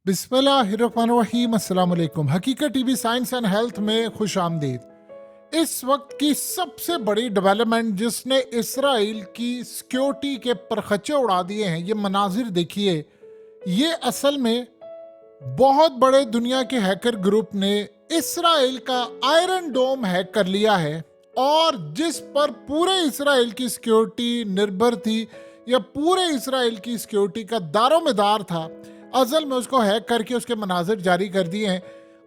बिस्मिल्लाहिर्रहमानिर्रहीम। अस्सलाम वालेकुम। हकीकत टीवी साइंस एंड हेल्थ में खुश आमदीद। इस वक्त की सबसे बड़ी डेवलपमेंट जिसने इसराइल की सिक्योरिटी के परखच्चे उड़ा दिए हैं, ये मनाजिर देखिए। ये असल में बहुत बड़े दुनिया के हैकर ग्रुप ने इसराइल का आयरन डोम हैक कर लिया है, और जिस पर पूरे इसराइल की सिक्योरिटी निर्भर थी या पूरे इसराइल की सिक्योरिटी का दारोमदार था, असल में उसको हैक करके उसके मनाजिर जारी कर दिए हैं।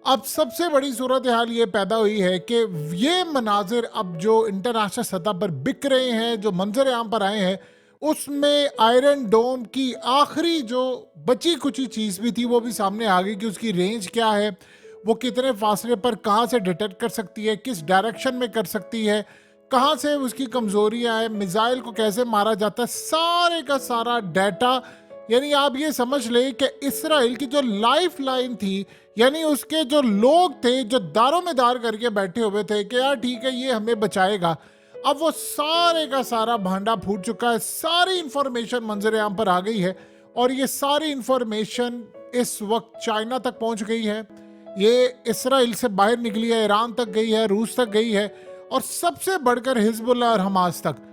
अब सबसे बड़ी सूरत हाल ये पैदा हुई है कि ये मनाजिर अब जो इंटरनेशनल सतह पर बिक रहे हैं, जो मंजर आम पर आए हैं, उसमें आयरन डोम की आखिरी जो बची कुची चीज़ भी थी वो भी सामने आ गई कि उसकी रेंज क्या है, वो कितने फासले पर कहाँ से डिटेक्ट कर सकती है, किस डायरेक्शन में कर सकती है, कहाँ से उसकी कमजोरियां हैं, मिसाइल को कैसे मारा जाता है, सारे का सारा डाटा। यानी आप ये समझ लें कि इसराइल की जो लाइफ लाइन थी, यानी उसके जो लोग थे जो दारोमदार करके बैठे हुए थे कि यार ठीक है ये हमें बचाएगा, अब वो सारे का सारा भांडा फूट चुका है। सारी इंफॉर्मेशन मंजर आम पर आ गई है, और ये सारी इंफॉर्मेशन इस वक्त चाइना तक पहुंच गई है, ये इसराइल से बाहर निकली है, ईरान तक गई है, रूस तक गई है, और सबसे बढ़कर हिजबुल्लाह और हमास तक।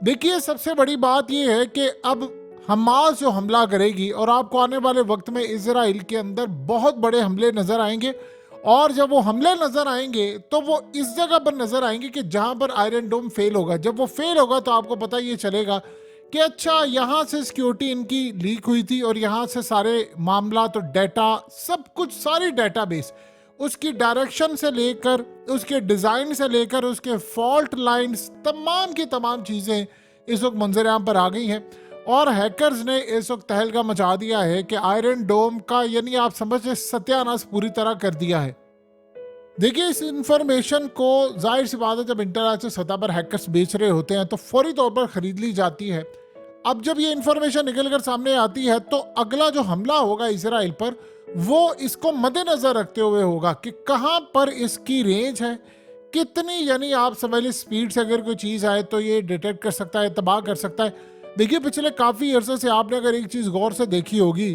देखिए, सबसे बड़ी बात यह है कि अब हमास जो हमला करेगी, और आपको आने वाले वक्त में इसराइल के अंदर बहुत बड़े हमले नजर आएंगे, और जब वो हमले नजर आएंगे तो वो इस जगह पर नजर आएंगे कि जहां पर आयरन डोम फेल होगा। जब वो फेल होगा तो आपको पता ये चलेगा कि अच्छा यहाँ से सिक्योरिटी इनकी लीक हुई थी, और यहाँ से सारे मामला तो डाटा सब कुछ, सारी डाटाबेस, उसकी डायरेक्शन से लेकर उसके डिज़ाइन से लेकर उसके फॉल्ट लाइंस, तमाम की तमाम चीज़ें इस वक्त मंजर आम पर आ गई हैं। और हैकर्स ने इस वक्त तहलका मचा दिया है कि आयरन डोम का, यानी आप समझे, सत्यानाश पूरी तरह कर दिया है। देखिए, इस इंफॉर्मेशन को जाहिर सी बात है जब इंटरनेशनल सतह पर हैकर्स बेच रहे होते हैं तो फौरी तौर पर खरीद ली जाती है। अब जब ये इंफॉर्मेशन निकल कर सामने आती है तो अगला जो हमला होगा इसराइल पर, वो इसको मद्देनजर रखते हुए होगा कि कहां पर इसकी रेंज है, कितनी, यानी आप समझ लीजिए स्पीड से अगर कोई चीज़ आए तो ये डिटेक्ट कर सकता है, तबाह कर सकता है। देखिए, पिछले काफ़ी अरसे से आपने अगर एक चीज़ गौर से देखी होगी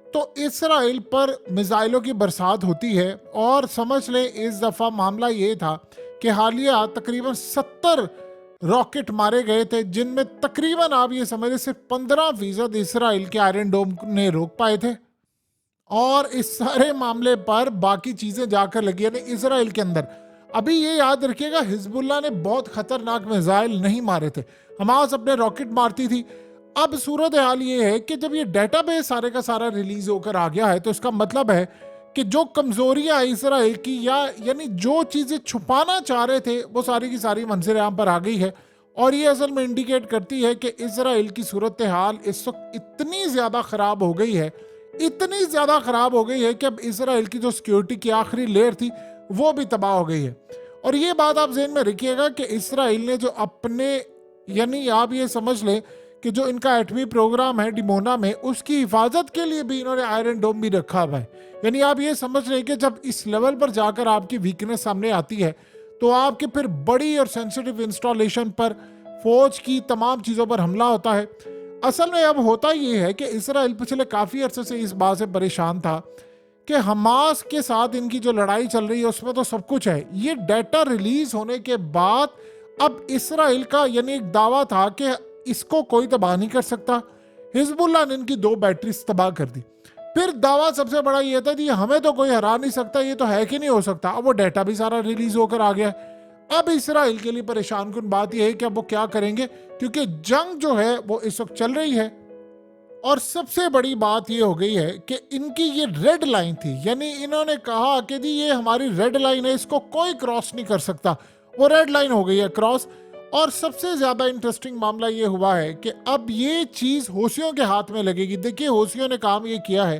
तो इसराइल पर मिसाइलों की बरसात होती है, और समझ लें इस दफ़ा मामला ये था कि हालिया तकरीबन 70 रॉकेट मारे गए थे, जिनमें तकरीबन आप ये समझ लें सिर्फ 15% इसराइल के आयरन डोम ने रोक पाए थे। और इस सारे मामले पर बाकी चीज़ें जाकर लगी, यानी इसराइल के अंदर। अभी ये याद रखिएगा, हिजबुल्लाह ने बहुत खतरनाक मिसाइल नहीं मारे थे, हमास अपने रॉकेट मारती थी। अब सूरत हाल ये है कि जब ये डेटाबेस सारे का सारा रिलीज होकर आ गया है तो इसका मतलब है कि जो कमजोरियां इसराइल की, या यानी जो चीज़ें छुपाना चाह रहे थे, वो सारी की सारी मंजिल आम पर आ गई है। और ये असल में इंडिकेट करती है कि इसराइल की सूरत हाल इस वक्त इतनी ज़्यादा ख़राब हो गई है, इतनी ज़्यादा ख़राब हो गई है कि अब इसराइल की जो सिक्योरिटी की आखिरी लेयर थी वो भी तबाह हो गई है। और ये बात आप जहन में रखिएगा कि इसराइल ने जो अपने, यानी आप ये समझ लें कि जो इनका एटमी प्रोग्राम है डिमोना में, उसकी हिफाजत के लिए भी इन्होंने आयरन डोम भी रखा हुआ है। यानी आप ये समझ रहे हैं कि जब इस लेवल पर जाकर आपकी वीकनेस सामने आती है तो आपके फिर बड़ी और सेंसिटिव इंस्टॉलेशन पर, फौज की तमाम चीज़ों पर हमला होता है। असल में अब होता ये है कि इसराइल पिछले काफ़ी अरसे से इस बात से परेशान था कि हमास के साथ इनकी जो लड़ाई चल रही है उसमें तो सब कुछ है। ये डाटा रिलीज होने के बाद अब इसराइल का, यानी एक दावा था कि इसको कोई तबाह नहीं कर सकता। हिजबुल्लाह ने इनकी 2 बैटरीज तबाह कर दी। फिर दावा सबसे बड़ा ये था कि हमें तो कोई हरा नहीं सकता, ये तो है कि नहीं हो सकता। अब वो डाटा भी सारा रिलीज होकर आ गया। अब इसराइल के लिए परेशान कुन बात यह है कि अब वो क्या करेंगे, क्योंकि जंग जो है वो इस वक्त चल रही है। और सबसे बड़ी बात ये हो गई है कि इनकी ये रेड लाइन थी, यानी इन्होंने कहा कि जी ये हमारी रेड लाइन है, इसको कोई क्रॉस नहीं कर सकता। वो रेड लाइन हो गई है क्रॉस। और सबसे ज़्यादा इंटरेस्टिंग मामला ये हुआ है कि अब ये चीज़ हौसियों के हाथ में लगेगी। देखिए, हौसियों ने काम ये किया है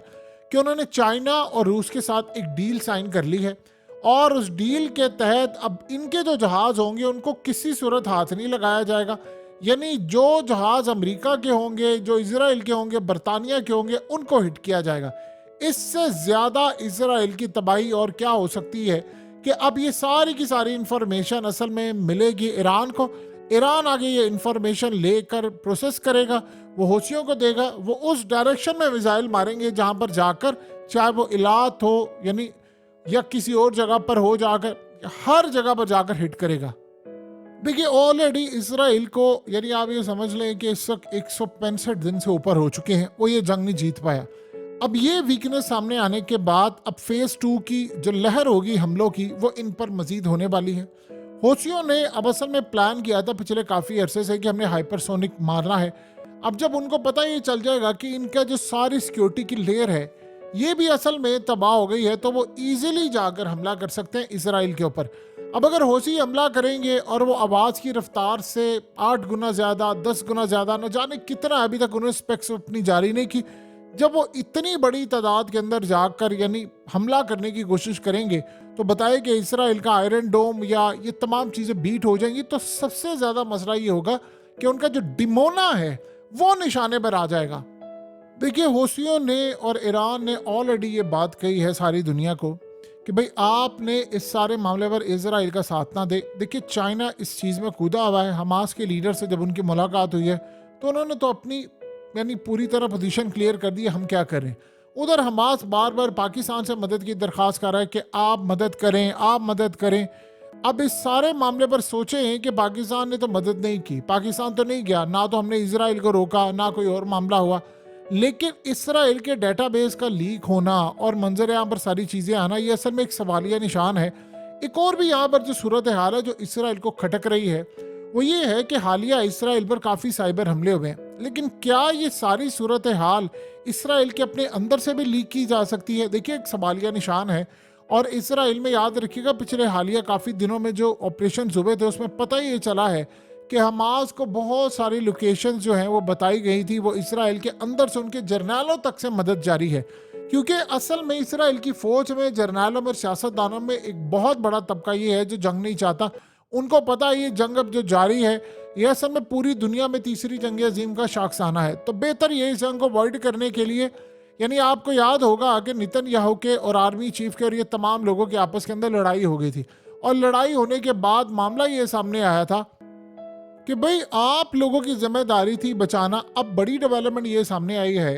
कि उन्होंने चाइना और रूस के साथ एक डील साइन कर ली है, और उस डील के तहत अब इनके जो जहाज़ होंगे उनको किसी सूरत हाथ नहीं लगाया जाएगा। यानी जो जहाज़ अमेरिका के होंगे, जो इजराइल के होंगे, बरतानिया के होंगे, उनको हिट किया जाएगा। इससे ज़्यादा इजराइल की तबाही और क्या हो सकती है कि अब ये सारी की सारी इंफॉर्मेशन असल में मिलेगी ईरान को। ईरान आगे ये इंफॉर्मेशन लेकर प्रोसेस करेगा, वो हौसियों को देगा, वो उस डायरेक्शन में मिसाइल मारेंगे जहां पर जाकर, चाहे वो इलात हो यानी या किसी और जगह पर हो, जाकर हर जगह पर जाकर हिट करेगा। देखिए ऑलरेडी इसराइल को यानी आप ये समझ लें कि इस वक्त 165 दिन से ऊपर हो चुके हैं, वो ये जंग नहीं जीत पाया। अब ये वीकनेस सामने आने के बाद अब फेज 2 की जो लहर होगी हमलों की, वो इन पर मजीद होने वाली है। हौसियों ने अब असल में प्लान किया था पिछले काफ़ी अरसे से कि हमने हाइपरसोनिक मारना है। अब जब उनको पता ये चल जाएगा कि इनका जो सारी सिक्योरिटी की लेयर है ये भी असल में तबाह हो गई है, तो वो इजीली जाकर हमला कर सकते हैं इसराइल के ऊपर। अब अगर हौसी हमला करेंगे और वो आवाज़ की रफ्तार से 8 गुना ज़्यादा, 10 गुना ज़्यादा, न जाने कितना, अभी तक उन्होंने स्पेक्स अपनी जारी नहीं की, जब वो इतनी बड़ी तादाद के अंदर जाकर यानी हमला करने की कोशिश करेंगे, तो बताए कि इसराइल का आयरन डोम या ये तमाम चीज़ें बीट हो जाएंगी, तो सबसे ज़्यादा मसला ये होगा कि उनका जो डिमोना है वो निशाने पर आ जाएगा। देखिए हौसियों ने और ईरान ने ऑलरेडी ये बात कही है सारी दुनिया को कि भाई आपने इस सारे मामले पर इजराइल का साथ ना दे। देखिए चाइना इस चीज़ में कूदा हुआ है। हमास के लीडर से जब उनकी मुलाकात हुई है तो उन्होंने तो अपनी यानी पूरी तरह पोजीशन क्लियर कर दी है, हम क्या करें। उधर हमास बार बार पाकिस्तान से मदद की दरख्वास्त कर रहा है कि आप मदद करें, आप मदद करें। अब इस सारे मामले पर सोचें कि पाकिस्तान ने तो मदद नहीं की, पाकिस्तान तो नहीं गया, ना तो हमने इजराइल को रोका, ना कोई और मामला हुआ, लेकिन इसराइल के डेटाबेस का लीक होना और मंजर आम पर सारी चीज़ें आना, ये असल में एक सवालिया निशान है। एक और भी यहाँ पर जो सूरत हाल है जो इसराइल को खटक रही है वो ये है कि हालिया इसराइल पर काफ़ी साइबर हमले हुए हैं, लेकिन क्या ये सारी सूरत हाल इसराइल के अपने अंदर से भी लीक की जा सकती है? देखिए एक सवालिया निशान है। और इसराइल में याद रखिएगा पिछले हालिया काफ़ी दिनों में जो ऑपरेशन हुए थे उसमें पता ही ये चला है कि हमास को बहुत सारी लोकेशंस जो हैं वो बताई गई थी, वो इसराइल के अंदर से उनके जर्नैलों तक से मदद जारी है। क्योंकि असल में इसराइल की फ़ौज में, जर्नैलों में, सियासतदानों में एक बहुत बड़ा तबका ये है जो जंग नहीं चाहता। उनको पता है ये जंग अब जो जारी है ये असल में पूरी दुनिया में तीसरी जंग अजीम का शाखसाना है। तो बेहतर ये इस जंग को अवॉइड करने के लिए, यानी आपको याद होगा कि नेतन्याहू के और आर्मी चीफ के और ये तमाम लोगों के आपस के अंदर लड़ाई हो गई थी, और लड़ाई होने के बाद मामला ये सामने आया था कि भाई आप लोगों की जिम्मेदारी थी बचाना। अब बड़ी डेवलपमेंट ये सामने आई है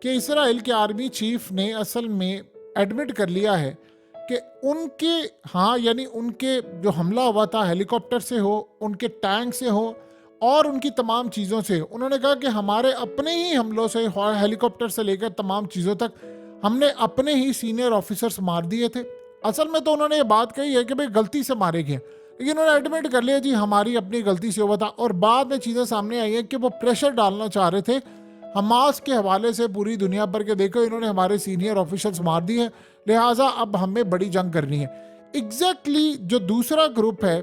कि इसराइल के आर्मी चीफ ने असल में एडमिट कर लिया है कि उनके, हाँ यानी उनके जो हमला हुआ था हेलीकॉप्टर से हो, उनके टैंक से हो और उनकी तमाम चीज़ों से, उन्होंने कहा कि हमारे अपने ही हमलों से, हेलीकॉप्टर से लेकर तमाम चीज़ों तक, हमने अपने ही सीनियर ऑफिसर्स मार दिए थे। असल में तो उन्होंने ये बात कही है कि भाई गलती से मारे गए, लेकिन उन्होंने एडमिट कर लिया जी हमारी अपनी गलती से हुआ था। और बाद में चीज़ें सामने आई हैं कि वो प्रेशर डालना चाह रहे थे हमास के हवाले से पूरी दुनिया पर के देखो इन्होंने हमारे सीनियर ऑफिसर्स मार दिए हैं, लिहाजा अब हमें बड़ी जंग करनी है। एग्जैक्टली जो दूसरा ग्रुप है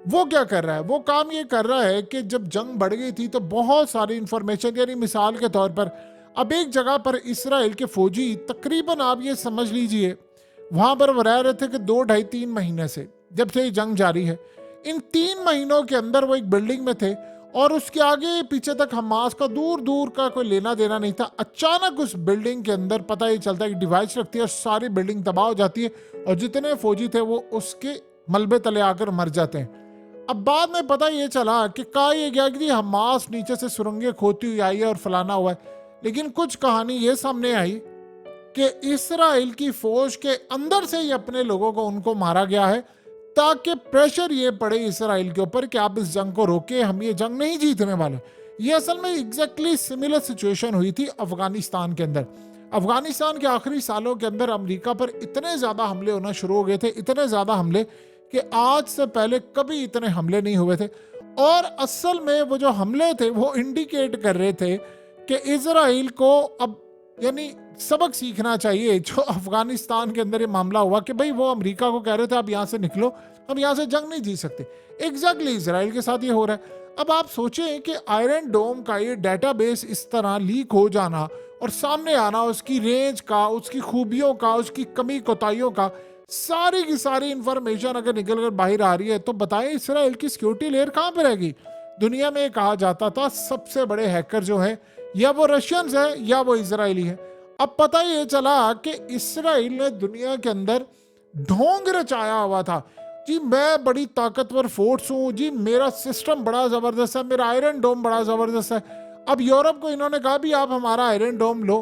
वो क्या कर रहा है, वो काम ये कर रहा है कि जब जंग बढ़ गई थी तो बहुत सारी इंफॉर्मेशन, यानी मिसाल के तौर पर अब एक जगह पर इसराइल के फौजी तकरीबन आप ये समझ लीजिए वहाँ पर वो रह रहे थे कि 2, 2.5, 3 महीने से, जब से ये जंग जारी है। इन 3 महीनों के अंदर वो एक बिल्डिंग में थे और उसके आगे पीछे तक हमास का दूर दूर का कोई लेना देना नहीं था। अचानक उस बिल्डिंग के अंदर पता ही चलता है कि डिवाइस रखती है और सारी बिल्डिंग तबाह हो जाती है और जितने फौजी थे वो उसके मलबे तले आकर मर जाते हैं। अब बाद में पता ये चला कि कहा यह गया कि हमास नीचे से सुरंगें खोती हुई आई है और फलाना हुआ है, लेकिन कुछ कहानी ये सामने आई कि इसराइल की फौज के अंदर से ही अपने लोगों को उनको मारा गया है ताकि प्रेशर ये पड़े इसराइल के ऊपर कि आप इस जंग को रोके, हम ये जंग नहीं जीतने वाले। ये असल में एग्जैक्टली सिमिलर सिचुएशन हुई थी अफगानिस्तान के अंदर। अफगानिस्तान के आखिरी सालों के अंदर अमेरिका पर इतने ज़्यादा हमले होना शुरू हो गए थे, इतने ज़्यादा हमले कि आज से पहले कभी इतने हमले नहीं हुए थे। और असल में वो जो हमले थे वो इंडिकेट कर रहे थे कि इजराइल को अब यानी सबक सीखना चाहिए। जो अफगानिस्तान के अंदर ये मामला हुआ कि भाई वो अमेरिका को कह रहे थे आप यहाँ से निकलो, हम यहाँ से जंग नहीं जीत सकते, एग्जैक्टली इजराइल के साथ ये हो रहा है। अब आप सोचें कि आयरन डोम का ये डाटाबेस इस तरह लीक हो जाना और सामने आना, उसकी रेंज का, उसकी खूबियों का, उसकी कमी कोताहियों का, सारी की सारी इंफॉर्मेशन अगर निकल कर बाहर आ रही है तो बताएं इसराइल की सिक्योरिटी लेयर कहाँ पर रहेगी। दुनिया में कहा जाता था सबसे बड़े हैकर जो है या वो रशियंस है या वो इजरायली है। अब पता ये चला कि इसराइल ने दुनिया के अंदर ढोंग रचाया हुआ था जी, मैं बड़ी ताकतवर फोर्स हूँ जी, मेरा सिस्टम बड़ा ज़बरदस्त है, मेरा आयरन डोम बड़ा ज़बरदस्त है। अब यूरोप को इन्होंने कहा भी आप हमारा आयरन डोम लो,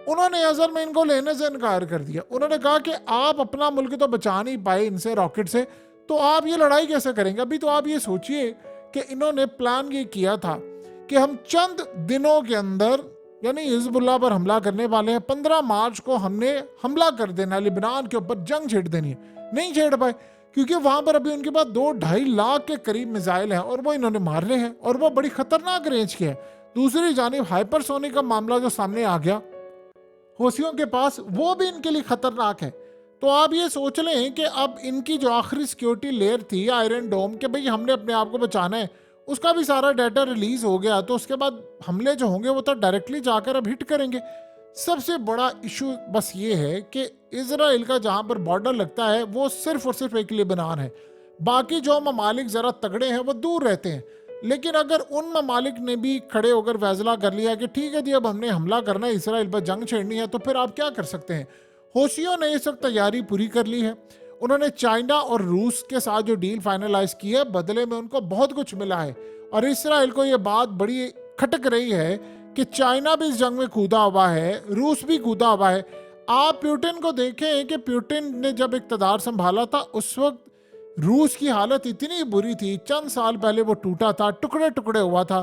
उन्होंने असल में इनको लेने से इनकार कर दिया। उन्होंने कहा कि आप अपना मुल्क तो बचा नहीं पाए इनसे, रॉकेट से, तो आप ये लड़ाई कैसे करेंगे। अभी तो आप ये सोचिए कि इन्होंने प्लान ये किया था कि हम चंद दिनों के अंदर यानी हिजबुल्लाह पर हमला करने वाले हैं। 15 मार्च को हमने हमला कर देना, लिबनान के ऊपर जंग छेड़ देनी है। नहीं छेड़ पाए क्योंकि वहां पर अभी उनके पास 2-2.5 लाख के करीब मिसाइल हैं और वो इन्होंने मारने हैं, और वो बड़ी खतरनाक रेंज के हैं। दूसरी जानिब हाइपरसोनिक का मामला जो सामने आ गया हौसियों के पास, वो भी इनके लिए खतरनाक है। तो आप ये सोच लें कि अब इनकी जो आखिरी सिक्योरिटी लेयर थी आयरन डोम के भाई हमने अपने आप को बचाना है, उसका भी सारा डाटा रिलीज हो गया। तो उसके बाद हमले जो होंगे वो तो डायरेक्टली जाकर अब हिट करेंगे। सबसे बड़ा इशू बस ये है कि इजराइल का जहां पर बॉर्डर लगता है वो सिर्फ और सिर्फ एक लेबनान है। बाकी जो ममालिक जरा तगड़े हैं वो दूर रहते हैं। लेकिन अगर उन ममालिक ने भी खड़े होकर फैसला कर लिया कि ठीक है जी अब हमने हमला करना है, इसराइल पर जंग छेड़नी है, तो फिर आप क्या कर सकते हैं। होशियों ने इस वक्त तैयारी पूरी कर ली है। उन्होंने चाइना और रूस के साथ जो डील फाइनलाइज की है, बदले में उनको बहुत कुछ मिला है। और इसराइल को ये बात बड़ी खटक रही है कि चाइना भी इस जंग में कूदा हुआ है, रूस भी कूदा हुआ है। आप प्यूटिन को देखें कि प्यूटिन ने जब इक़्तिदार संभाला था उस वक्त रूस की हालत इतनी बुरी थी, चंद साल पहले वो टूटा था, टुकड़े टुकड़े हुआ था।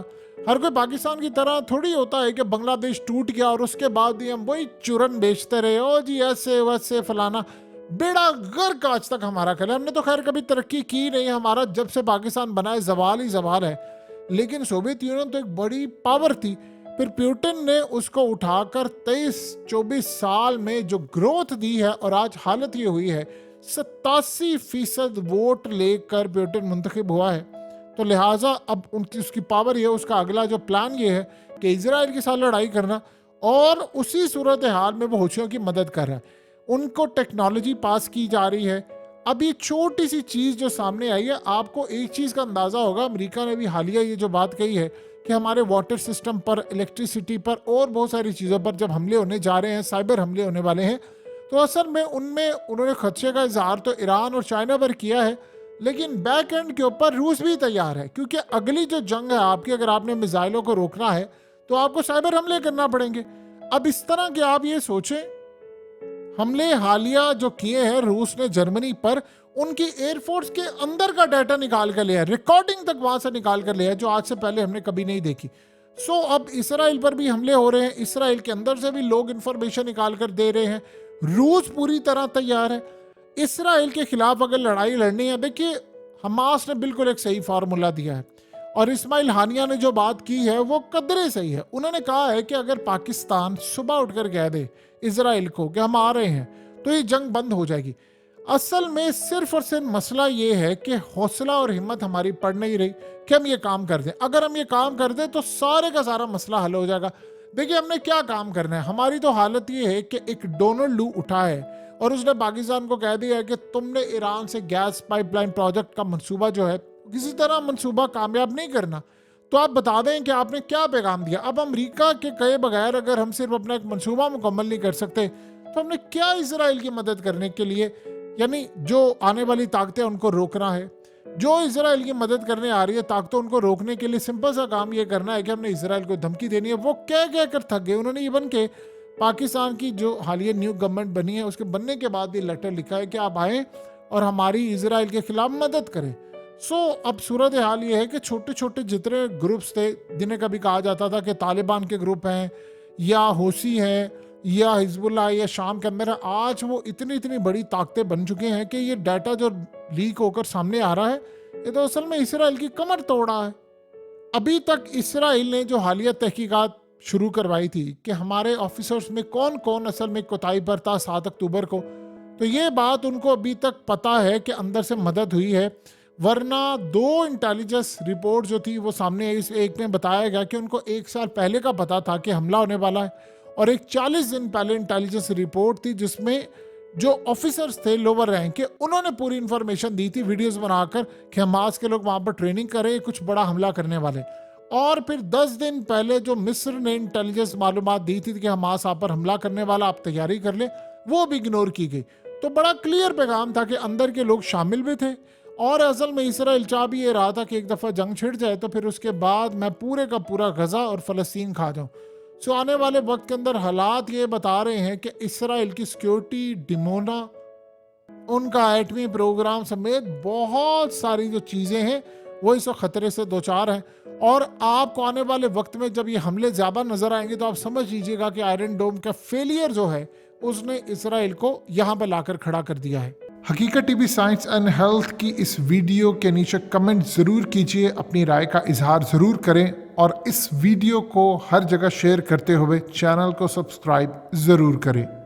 हर कोई पाकिस्तान की तरह थोड़ी होता है कि बांग्लादेश टूट गया और उसके बाद भी हम वही चूरन बेचते रहे, ओ जी ऐसे वैसे फलाना, बेड़ा गर्क आज तक हमारा खेला। हमने तो खैर कभी तरक्की की नहीं, हमारा जब से पाकिस्तान बना है जवाल ही जवाल है। लेकिन सोवियत यूनियन तो एक बड़ी पावर थी, फिर प्यूटिन ने उसको उठाकर 23-24 साल में जो ग्रोथ दी है, और आज हालत ये हुई है 87% वोट लेकर प्यूटिन मुंतखब हुआ है। तो लिहाजा अब उनकी उसकी पावर ये, उसका अगला जो प्लान ये है कि इजराइल के साथ लड़ाई करना, और उसी सूरत हाल में वो हौसियों की मदद कर रहा है। उनको टेक्नोलॉजी पास की जा रही है। अब ये छोटी सी चीज़ जो सामने आई है, आपको एक चीज़ का अंदाज़ा होगा, अमेरिका ने भी हालिया ये जो बात कही है कि हमारे वाटर सिस्टम पर, इलेक्ट्रिसिटी पर और बहुत सारी चीज़ों पर जब हमले होने जा रहे हैं, साइबर हमले होने वाले हैं, तो असल में उनमें उन्होंने खदशे का इजहार तो ईरान और चाइना पर किया है, लेकिन बैक एंड के ऊपर रूस भी तैयार है। क्योंकि अगली जो जंग है आपकी, अगर आपने मिसाइलों को रोकना है तो आपको साइबर हमले करना पड़ेंगे। अब इस तरह के आप ये सोचें, हमले हालिया जो किए हैं रूस ने जर्मनी पर, उनकी एयरफोर्स के अंदर का डाटा निकाल कर लिया, रिकॉर्डिंग तक वहां से निकाल कर लिया, जो आज से पहले हमने कभी नहीं देखी। सो अब इसराइल पर भी हमले हो रहे हैं, इसराइल के अंदर से भी लोग इंफॉर्मेशन निकाल कर दे रहे हैं। रूस पूरी तरह तैयार है इसराइल के खिलाफ अगर लड़ाई लड़नी है। देखिए हमास ने बिल्कुल एक सही फार्मूला दिया है, और इस्माइल हानिया ने जो बात की है वो कदरे सही है। उन्होंने कहा है कि अगर पाकिस्तान सुबह उठकर कह दे इसराइल को कि हम आ रहे हैं, तो ये जंग बंद हो जाएगी। असल में सिर्फ और सिर्फ मसला ये है कि हौसला और हिम्मत हमारी पड़ नहीं रही कि हम ये काम कर दें। अगर हम ये काम कर दें तो सारे का सारा मसला हल हो जाएगा। देखिए हमने क्या काम करना है, हमारी तो हालत ये है कि एक डोनाल्ड लू उठा है और उसने पाकिस्तान को कह दिया है कि तुमने ईरान से गैस पाइपलाइन प्रोजेक्ट का मंसूबा जो है किसी तरह मंसूबा कामयाब नहीं करना। तो आप बता दें कि आपने क्या पैगाम दिया। अब अमेरिका के कहे बगैर अगर हम सिर्फ अपना एक मंसूबा मुकम्मल नहीं कर सकते, तो हमने क्या इसराइल की मदद करने के लिए, यानी जो आने वाली ताकतें उनको रोकना है, जो इसराइल की मदद करने आ रही है ताकतों उनको रोकने के लिए सिंपल सा काम ये करना है कि हमने इसराइल को धमकी देनी है। वो कह कह कर थक गए। उन्होंने इवन के पाकिस्तान की जो हालिया न्यू गवर्नमेंट बनी है उसके बनने के बाद ये लेटर लिखा है कि आप आए और हमारी इसराइल के खिलाफ मदद करें। सो अब सूरत हाल ये है कि छोटे छोटे जितने ग्रुप्स थे जिन्हें कभी कहा जाता था कि तालिबान के ग्रुप हैं या हौसी हैं या हिजबुल्लाह या शाम के अंदर है, आज वो इतनी इतनी बड़ी ताकतें बन चुके हैं कि ये डाटा जो लीक होकर सामने आ रहा है ये तो असल में इसराइल की कमर तोड़ा है। अभी तक इसराइल ने जो हालिया तहकीकात शुरू करवाई थी कि हमारे ऑफिसर्स में कौन कौन असल में कोताही पर था 7 अक्टूबर को, तो ये बात उनको अभी तक पता है कि अंदर से मदद हुई है। वरना 2 इंटेलिजेंस रिपोर्ट जो थी वो सामने आई। इस एक में बताया गया कि उनको 1 साल पहले का पता था कि हमला होने वाला है, और एक 40 दिन पहले इंटेलिजेंस रिपोर्ट थी जिसमें जो ऑफिसर्स थे लोअर रैंक के उन्होंने पूरी इंफॉर्मेशन दी थी वीडियोस बनाकर कि हमास के लोग वहां पर ट्रेनिंग करें, कुछ बड़ा हमला करने वाले। और फिर 10 दिन पहले जो मिस्र ने इंटेलिजेंस मालूमात दी थी कि हमास आप पर हमला करने वाला, आप तैयारी कर ले, वो भी इग्नोर की गई। तो बड़ा क्लियर पैगाम था कि अंदर के लोग शामिल भी थे और असल में इसराइल चाह भी ये रहा था कि एक दफ़ा जंग छिड़ जाए तो फिर उसके बाद मैं पूरे का पूरा गज़ा और फ़लस्तीन खा जाऊँ। सो आने वाले वक्त के अंदर हालात ये बता रहे हैं कि इसराइल की सिक्योरिटी, डिमोना, उनका एटमी प्रोग्राम समेत बहुत सारी जो चीज़ें हैं वो इस वक्त ख़तरे से दो चार हैं। और आपको आने वाले वक्त में जब ये हमले ज़्यादा नज़र आएंगे तो आप समझ लीजिएगा कि आयरन डोम का फेलियर जो है उसने इसराइल को यहाँ पर लाकर खड़ा कर दिया है। हकीकत टीवी साइंस एंड हेल्थ की इस वीडियो के नीचे कमेंट ज़रूर कीजिए, अपनी राय का इजहार ज़रूर करें और इस वीडियो को हर जगह शेयर करते हुए चैनल को सब्सक्राइब ज़रूर करें।